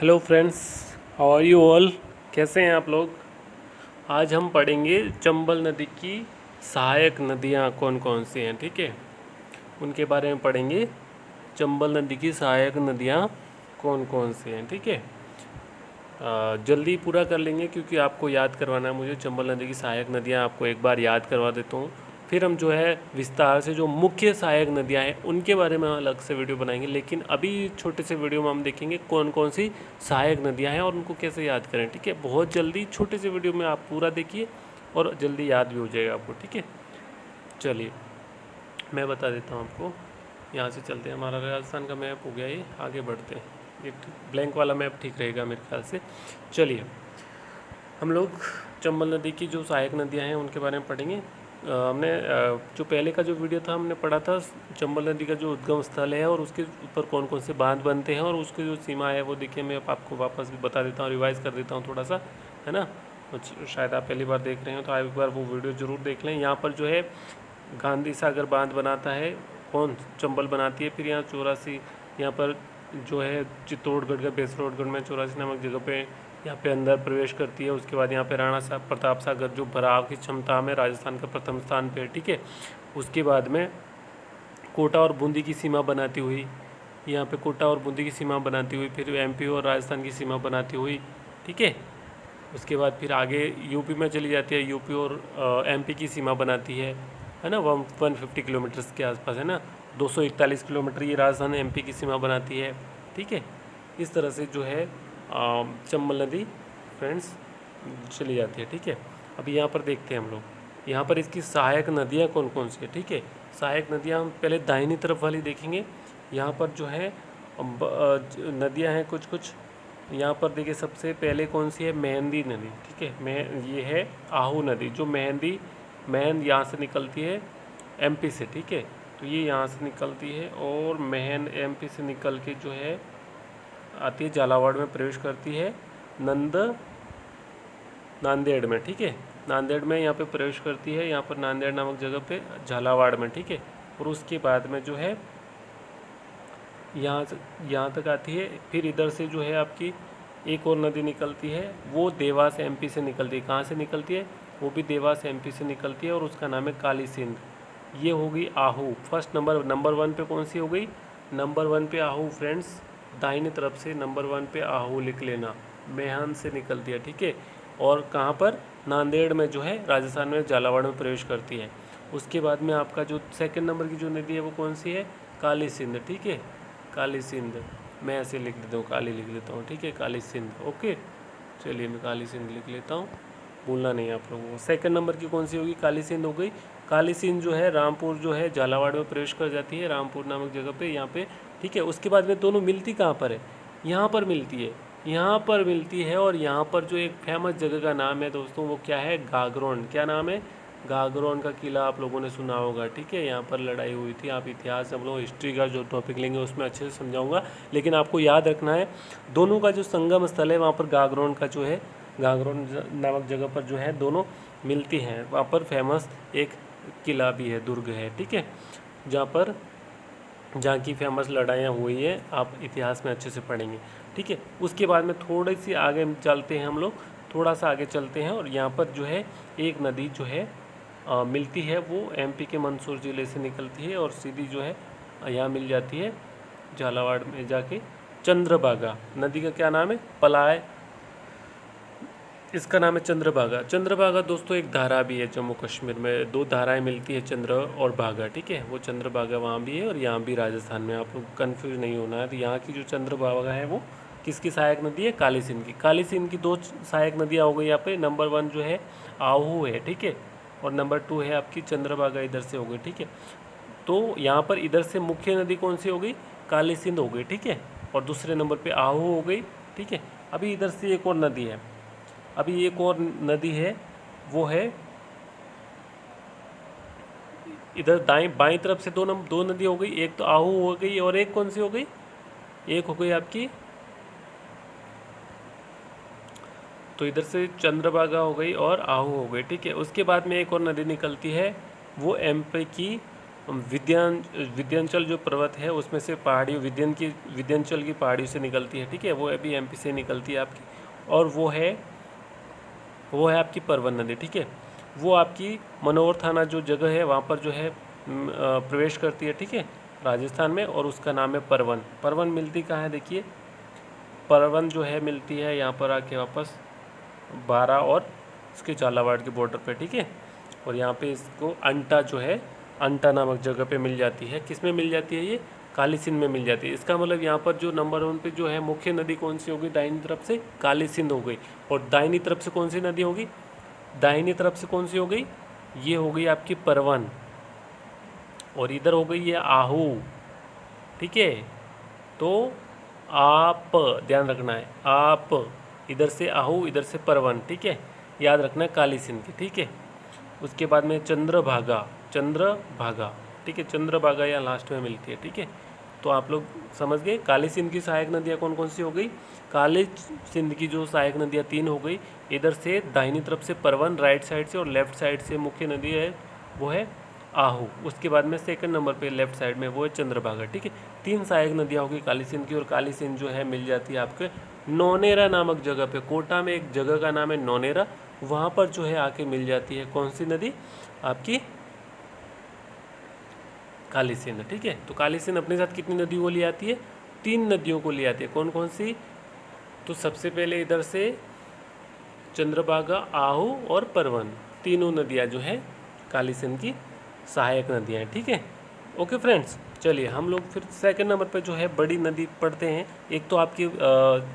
Hello friends, how are you all. कैसे हैं आप लोग। आज हम पढ़ेंगे चंबल नदी की सहायक नदियाँ कौन कौन सी हैं। ठीक है, उनके बारे में पढ़ेंगे। चंबल नदी की सहायक नदियाँ कौन कौन सी हैं। ठीक है, जल्दी पूरा कर लेंगे क्योंकि आपको याद करवाना है मुझे। चंबल नदी की सहायक नदियाँ आपको एक बार याद करवा देता हूँ, फिर हम जो है विस्तार से जो मुख्य सहायक नदियाँ हैं उनके बारे में अलग से वीडियो बनाएंगे। लेकिन अभी छोटे से वीडियो में हम देखेंगे कौन कौन सी सहायक नदियाँ हैं और उनको कैसे याद करें। ठीक है, बहुत जल्दी छोटे से वीडियो में आप पूरा देखिए और जल्दी याद भी हो जाएगा आपको। ठीक है, चलिए मैं बता देता हूँ आपको। यहाँ से चलते हैं, हमारा राजस्थान का मैप हो गया, ये आगे बढ़ते हैं। ये ब्लैंक वाला मैप ठीक रहेगा मेरे ख्याल से। चलिए हम लोग चंबल नदी की जो सहायक नदियाँ हैं उनके बारे में पढ़ेंगे। हमने जो पहले का जो वीडियो था हमने पढ़ा था चंबल नदी का जो उद्गम स्थल है और उसके ऊपर कौन कौन से बांध बनते हैं और उसकी जो सीमा है वो देखिए मैं आपको वापस भी बता देता हूँ, रिवाइज़ कर देता हूँ थोड़ा सा, है ना। शायद आप पहली बार देख रहे हो तो आप एक बार वो वीडियो ज़रूर देख लें। यहाँ पर जो है गांधी सागर बांध बनाता है, कौन, चंबल बनाती है। फिर यहाँ 84 यहाँ पर जो है चित्तौड़गढ़ का बेसरोडगढ़ में 84 नामक जगह पे यहाँ पे अंदर प्रवेश करती है। उसके बाद यहाँ पे राणा साहब प्रताप सागर जो भराव की क्षमता में राजस्थान का प्रथम स्थान पे है। ठीक है, उसके बाद में कोटा और बूंदी की सीमा बनाती हुई, यहाँ पे कोटा और बूंदी की सीमा बनाती हुई, फिर एमपी और राजस्थान की सीमा बनाती हुई। ठीक है, उसके बाद फिर आगे यूपी में चली जाती है, यूपी और एमपी की सीमा बनाती है ना। 150 किलोमीटर्स के आसपास, है ना। 241 किलोमीटर ये राजस्थान एमपी की सीमा बनाती है। ठीक है, इस तरह से जो है चंबल नदी फ्रेंड्स चली जाती है। ठीक है, अभी यहाँ पर देखते हैं हम लोग, यहाँ पर इसकी सहायक नदियाँ कौन कौन सी है। ठीक है, सहायक नदियाँ हम पहले दाहिनी तरफ वाली देखेंगे। यहाँ पर जो है नदियाँ हैं कुछ कुछ। यहाँ पर देखिए सबसे पहले कौन सी है, मेहंदी नदी। ठीक है, ये है आहू नदी जो महन यहाँ से निकलती है एमपी से। ठीक है, तो ये यहाँ से निकलती है और महन एमपी से निकल के जो है आती है झालावाड़ में प्रवेश करती है नांदेड़ में। ठीक है, नांदेड़ में यहाँ पे प्रवेश करती है, यहाँ पर नांदेड़ नामक जगह पे झालावाड़ में। ठीक है, और उसके बाद में जो है यहाँ तक आती है। फिर इधर से जो है आपकी एक और नदी निकलती है, वो देवास एमपी से निकलती है। कहाँ से निकलती है, वो भी देवास एमपी से निकलती है और उसका नाम है काली सिंध। ये हो गई आहू। फर्स्ट नंबर 1 पे कौन सी हो गई, नंबर 1 पे आहू फ्रेंड्स। दाहिने तरफ से नंबर 1 पे आहू लिख लेना, मेहन से निकलती है। ठीक है, और कहाँ पर, नांदेड़ में जो है राजस्थान में झालावाड़ में प्रवेश करती है। उसके बाद में आपका जो सेकंड नंबर की जो नदी है वो कौन सी है, काली सिंध। ठीक है, काली सिंध, मैं ऐसे लिख देता हूँ, काली लिख लेता हूँ। ठीक है, काली सिंध। ओके, चलिए मैं काली सिंध लिख लेता हूँ, भूलना नहीं आप लोगों को। सेकंड नंबर की कौन सी होगी, काली सिंध हो गई। काली सिंध जो है रामपुर जो है झालावाड़ में प्रवेश कर जाती है, रामपुर नामक जगह पे, यहाँ पे। ठीक है, उसके बाद में दोनों मिलती कहाँ पर है, यहाँ पर मिलती है, यहाँ पर मिलती है। और यहाँ पर जो एक फेमस जगह का नाम है दोस्तों वो क्या है, गागरोन। क्या नाम है, गागरोन का किला आप लोगों ने सुना होगा। ठीक है, यहाँ पर लड़ाई हुई थी। आप इतिहास, हम लोग हिस्ट्री का जो टॉपिक लेंगे उसमें अच्छे से समझाऊंगा, लेकिन आपको याद रखना है दोनों का जो संगम स्थल है वहाँ पर गागरोन का जो है, गागरोन नामक जगह पर जो है दोनों मिलती हैं। वहाँ पर फेमस एक किला भी है, दुर्ग है। ठीक है, जहाँ की फेमस लड़ाइयाँ हुई है, आप इतिहास में अच्छे से पढ़ेंगे। ठीक है, उसके बाद में थोड़ी सी आगे चलते हैं हम लोग, थोड़ा सा आगे चलते हैं और यहाँ पर जो है एक नदी जो है मिलती है, वो एमपी के मंदसौर ज़िले से निकलती है और सीधी जो है यहाँ मिल जाती है झालावाड़ में जाके। चंद्रभागा नदी का क्या नाम है, पलाय, इसका नाम है चंद्रभागा। चंद्रभागा दोस्तों एक धारा भी है, जम्मू कश्मीर में 2 धाराएं मिलती है, चंद्र और भागा। ठीक है, वो चंद्रभागा वहाँ भी है और यहाँ भी राजस्थान में, आप लोग कन्फ्यूज नहीं होना है। तो यहाँ की जो चंद्रभागा है वो किसकी सहायक नदी है, काली सिंध की। काली सिंध की 2 सहायक नदियाँ हो गई यहाँ पे। नंबर 1 जो है आहू है, ठीक है, और नंबर 2 है आपकी चंद्रभागा, इधर से हो गई। ठीक है, तो यहाँ पर इधर से मुख्य नदी कौन सी हो गई, काली सिंध हो गई। ठीक है, और दूसरे नंबर पे आहू हो गई। ठीक है, अभी इधर से एक और नदी है, अभी एक और नदी है, वो है इधर दाएं बाएं तरफ से। दो नदी हो गई, एक तो आहू हो गई और एक कौन सी हो गई, एक हो गई आपकी, तो इधर से चंद्रभागा हो गई और आहू हो गई। ठीक है, उसके बाद में एक और नदी निकलती है, वो एमपी की विंध्याचल जो पर्वत है उसमें से पहाड़ी विंध्याचल की पहाड़ियों से निकलती है, ठीक है, वो अभी एमपी से निकलती है आपकी, और वो है आपकी परवन नदी, ठीक है। वो आपकी मनोहर थाना जो जगह है वहाँ पर जो है प्रवेश करती है, ठीक है, राजस्थान में, और उसका नाम है परवन। परवन मिलती कहाँ है, देखिए परवन जो है मिलती है यहाँ पर आके वापस बारा और इसके झालावाड़ के बॉर्डर पे, ठीक है। और यहाँ पे इसको अंटा जो है, अंटा नामक जगह पे मिल जाती है। किस में मिल जाती है, ये काली सिंध में मिल जाती है। इसका मतलब यहाँ पर जो नंबर 1 पे जो है मुख्य नदी कौन सी होगी, दाहिनी तरफ से काली सिंध हो गई। और दाहिनी तरफ से कौन सी नदी होगी, दाहिनी तरफ से कौन सी हो गई, ये हो गई आपकी परवन, और इधर हो गई ये आहू, ठीक है। तो आप ध्यान रखना है, आप इधर से आहू, इधर से परवन, ठीक है, याद रखना है काली सिंध की, ठीक है। उसके बाद में चंद्रभागा, चंद्रभागा, ठीक है, चंद्रभागा यहाँ लास्ट में मिलती है, ठीक है। तो आप लोग समझ गए काली सिंध की सहायक नदियाँ कौन कौन सी हो गई। काली सिंध की जो सहायक नदियाँ 3 हो गई, इधर से दाहिनी तरफ से परवन राइट साइड से, और लेफ्ट साइड से मुख्य नदी है वो है आहू। उसके बाद में सेकंड नंबर पे लेफ्ट साइड में वो है चंद्रभागा, ठीक है। 3 सहायक नदियाँ होगी काली सिंध की, और काली सिंध जो है मिल जाती है आपके नौनेरा नामक जगह पे। कोटा में एक जगह का नाम है नौनेरा, वहाँ पर जो है आके मिल जाती है कौन सी नदी, आपकी काली सिंध, ठीक है। तो काली सिंध अपने साथ कितनी नदियों को ले आती है, 3 नदियों को ले आती है। कौन कौन सी, तो सबसे पहले इधर से चंद्रभागा, आहू और परवन, तीनों नदियाँ जो है काली सिंध की सहायक नदियाँ हैं, ठीक है। ओके फ्रेंड्स, चलिए हम लोग फिर सेकंड नंबर पे जो है बड़ी नदी पढ़ते हैं। एक तो आपकी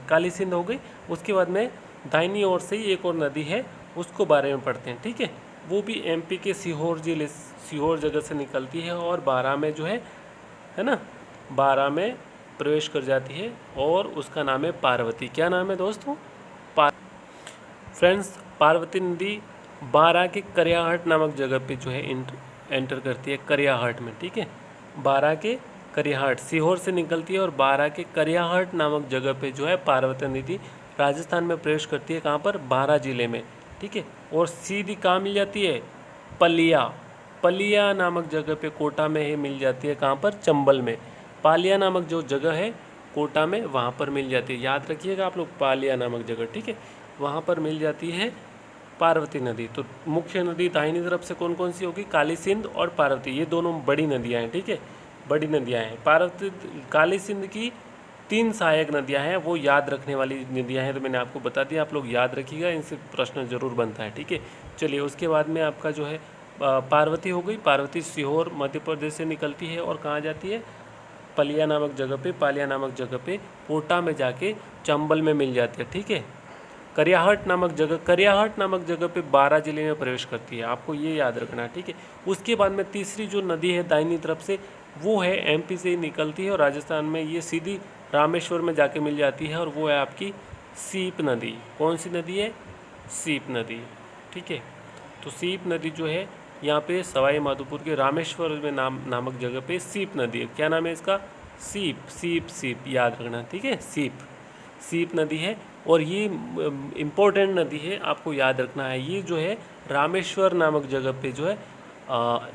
काली सिंध हो गई, उसके बाद में दाहिनी ओर से ही एक और नदी है, उसको बारे में पढ़ते हैं, ठीक है। वो भी एमपी के सीहोर जिले, सीहोर जगह से निकलती है, और बारां में जो है ना, बारां में प्रवेश कर जाती है, और उसका नाम है पार्वती। क्या नाम है दोस्तों, फ्रेंड्स, पार्वती नदी बारां के करियाहट नामक जगह पे जो है एंटर करती है, करियाहट में, ठीक है। बारां के करियाहट, सीहोर से निकलती है और बारां के करियाहट नामक जगह पे जो है पार्वती नदी राजस्थान में प्रवेश करती है। कहाँ पर, बारां जिले में, ठीक है। और सीधी कहाँ मिल जाती है, पलिया, पलिया नामक जगह पे कोटा में ही मिल जाती है। कहाँ पर, चंबल में। पालिया नामक जो जगह है कोटा में, वहाँ पर मिल जाती है, याद रखिएगा आप लोग, पालिया नामक जगह, ठीक है, वहाँ पर मिल जाती है पार्वती नदी। तो मुख्य नदी दाहिनी तरफ से कौन कौन सी होगी, काली सिंध और पार्वती, ये दोनों बड़ी नदियाँ हैं, ठीक है, बड़ी नदियाँ हैं। पार्वती, काली सिंध की 3 सहायक नदियाँ हैं, वो याद रखने वाली नदियाँ हैं, तो मैंने आपको बता दिया, आप लोग याद रखिएगा, इनसे प्रश्न जरूर बनता है, ठीक है। चलिए उसके बाद में आपका जो है पार्वती हो गई। पार्वती सीहोर मध्य प्रदेश से निकलती है और कहाँ जाती है, पलिया नामक जगह पे, पालिया नामक जगह पे कोटा में जाके चंबल में मिल जाती है, ठीक है। करियाहट नामक जगह पे बारां जिले में प्रवेश करती है, आपको ये याद रखना है, ठीक है। उसके बाद में तीसरी जो नदी है दाहिनी तरफ से, वो है एमपी से ही निकलती है, और राजस्थान में ये सीधी रामेश्वर में जाके मिल जाती है, और वो है आपकी सीप नदी। कौन सी नदी है, सीप नदी, ठीक है। तो सीप नदी जो है यहाँ पे सवाई माधोपुर के रामेश्वर में नामक जगह पे सीप नदी है। क्या नाम है इसका, सीप, सीप, सीप, याद रखना, ठीक है, सीप नदी है, और ये इम्पोर्टेंट नदी है, आपको याद रखना है। ये जो है रामेश्वर नामक जगह पे जो है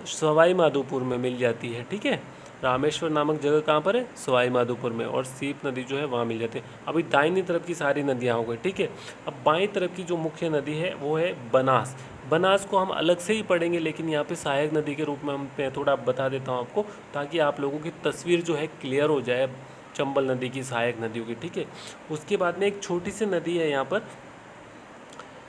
सवाई माधोपुर में मिल जाती है, ठीक है। रामेश्वर नामक जगह कहाँ पर है, सवाई माधोपुर में, और सीप नदी जो है वहाँ मिल जाती है। अभी दाहिनी तरफ की सारी नदियाँ हो गई, ठीक है। अब बाईं तरफ की जो मुख्य नदी है वो है बनास। बनास को हम अलग से ही पढ़ेंगे, लेकिन यहाँ पे सहायक नदी के रूप में मैं थोड़ा बता देता हूँ आपको, ताकि आप लोगों की तस्वीर जो है क्लियर हो जाए चंबल नदी की, सहायक नदियों की, ठीक है। उसके बाद में एक छोटी सी नदी है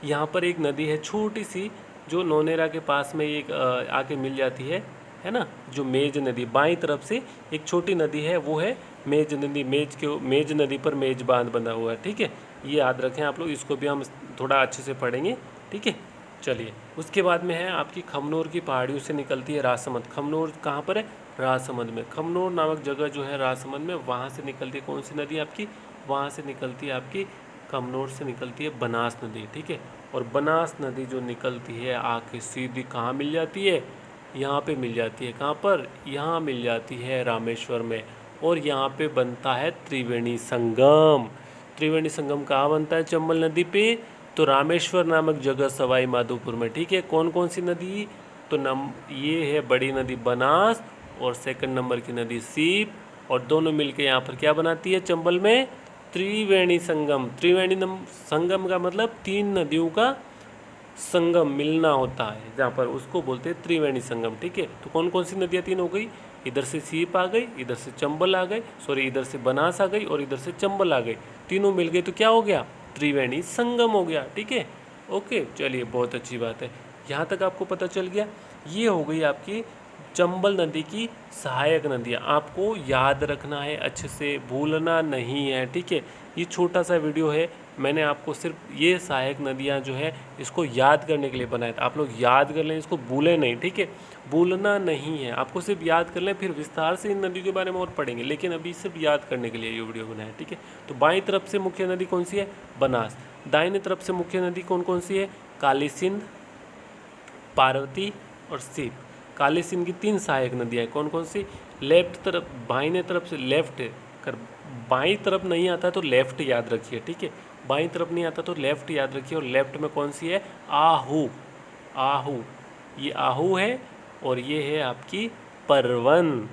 यहाँ पर एक नदी है छोटी सी, जो नौनेरा के पास में एक आके मिल जाती है ना, जो मेज नदी। बाईं तरफ से एक छोटी नदी है, वो है मेज नदी। मेज नदी पर मेज बांध बंधा हुआ है, ठीक है, ये याद रखें आप लोग, इसको भी हम थोड़ा अच्छे से पढ़ेंगे, ठीक है। चलिए उसके बाद में है आपकी खमनोर की पहाड़ियों से निकलती है राजसमंद। खमनोर कहाँ पर है, राजसमंद में। खमनोर नामक जगह जो है राजसमंद में, वहाँ से निकलती है कौन सी नदी आपकी, वहाँ से निकलती है आपकी खमनोर से निकलती है बनास नदी, ठीक है। और बनास नदी जो निकलती है आके सीधी कहाँ मिल जाती है, यहाँ पे मिल जाती है। कहाँ पर, यहाँ मिल जाती है रामेश्वर में, और यहाँ पे बनता है त्रिवेणी संगम। त्रिवेणी संगम कहाँ बनता है, चंबल नदी पे, तो रामेश्वर नामक जगह सवाई माधोपुर में, ठीक है। कौन कौन सी नदी, तो ये है बड़ी नदी बनास और सेकंड नंबर की नदी सीप, और दोनों मिलके यहाँ पर क्या बनाती है चंबल में, त्रिवेणी संगम। संगम का मतलब 3 नदियों का संगम मिलना होता है जहाँ पर, उसको बोलते हैं त्रिवेणी संगम। ठीक है, तो कौन कौन सी नदियाँ 3 हो गई, इधर से सीप आ गई, इधर से चंबल आ गई, सॉरी इधर से बनास आ गई और इधर से चंबल आ गई, तीनों मिल गए तो क्या हो गया, त्रिवेणी संगम हो गया। ठीक है, ओके, चलिए बहुत अच्छी बात है, यहाँ तक आपको पता चल गया। ये हो गई आपकी चंबल नदी की सहायक नदियाँ, आपको याद रखना है, अच्छे से भूलना नहीं है। ठीक है, ये छोटा सा वीडियो है, मैंने आपको सिर्फ ये सहायक नदियाँ जो है इसको याद करने के लिए बनाया था। आप लोग याद कर लें, इसको भूलें नहीं। ठीक है, भूलना नहीं है, आपको सिर्फ याद कर लें, फिर विस्तार से इन नदियों के बारे में और पढ़ेंगे, लेकिन अभी सिर्फ याद करने के लिए ये वीडियो बनाया है। ठीक है, तो बाईं तरफ से मुख्य नदी कौन सी है, बनास। दाहिने तरफ से मुख्य नदी कौन कौन सी है, काली सिंध, पार्वती और सीप। काली सिंध की 3 सहायक नदियाँ हैं, कौन कौन सी, लेफ्ट तरफ, बाईं तरफ से लेफ्ट कर, बाईं तरफ नहीं आता तो लेफ्ट याद रखिए। ठीक है, बाईं तरफ नहीं आता तो लेफ्ट याद रखिए, और लेफ्ट में कौन सी है, आहू। आहू, ये आहू है और ये है आपकी परवन।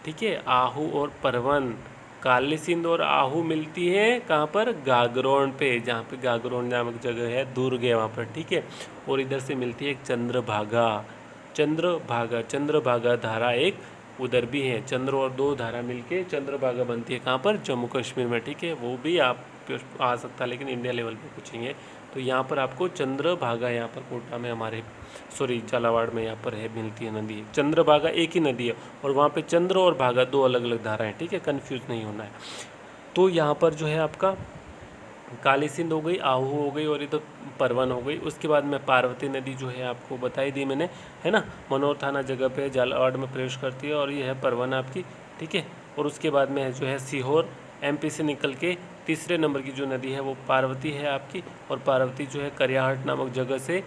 ठीक है, आहू और परवन, काली सिंध और आहू मिलती है कहाँ पर, गागरोन पे, जहाँ पे गागरोन नामक जगह है, दुर्ग है वहाँ पर। ठीक है, और इधर से मिलती है एक चंद्रभागा। चंद्रभागा धारा एक उधर भी है, चंद्र और 2 धारा मिलके चंद्रभागा बनती है कहाँ पर, जम्मू कश्मीर में। ठीक है, वो भी आप आ सकता है, लेकिन इंडिया लेवल पे पूछेंगे तो यहाँ पर आपको चंद्रभागा, यहाँ पर कोटा में हमारे, सॉरी झालावाड़ में यहाँ पर है, मिलती है नदी। चंद्रभागा एक ही नदी है और वहाँ पे चंद्र और भागा 2 अलग अलग धाराएं। ठीक है, कन्फ्यूज नहीं होना है। तो यहाँ पर जो है आपका काली सिंध हो गई, आहू हो गई और इधर परवन हो गई। उसके बाद में पार्वती नदी जो है आपको बताई दी मैंने, है ना, मनोर थाना जगह पे झालावाड़ में प्रवेश करती है, और ये है परवन आपकी। ठीक है, और उसके बाद में जो है सीहोर, एमपी से निकल के तीसरे नंबर की जो नदी है वो पार्वती है आपकी, और पार्वती जो है करियाहट नामक जगह से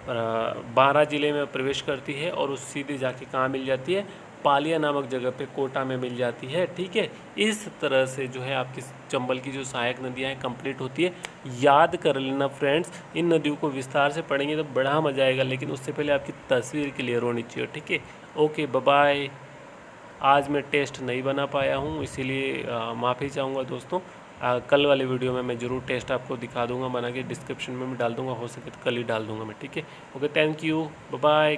12 ज़िले में प्रवेश करती है, और उस सीधे जाके कहाँ मिल जाती है, पालिया नामक जगह पे कोटा में मिल जाती है। ठीक है, इस तरह से जो है आपकी चंबल की जो सहायक नदियाँ हैं कंप्लीट होती है। याद कर लेना फ्रेंड्स, इन नदियों को विस्तार से पढ़ेंगे तो बड़ा मजा आएगा, लेकिन उससे पहले आपकी तस्वीर क्लियर होनी चाहिए। ठीक है, ओके, बाय बाय। आज मैं टेस्ट नहीं बना पाया हूँ, इसीलिए माफ़ी चाहूँगा दोस्तों। कल वाले वीडियो में मैं ज़रूर टेस्ट आपको दिखा दूंगा, बना के डिस्क्रिप्शन में भी डाल दूंगा, हो सके तो कल ही डाल दूंगा मैं। ठीक है, okay, thank you, bye bye.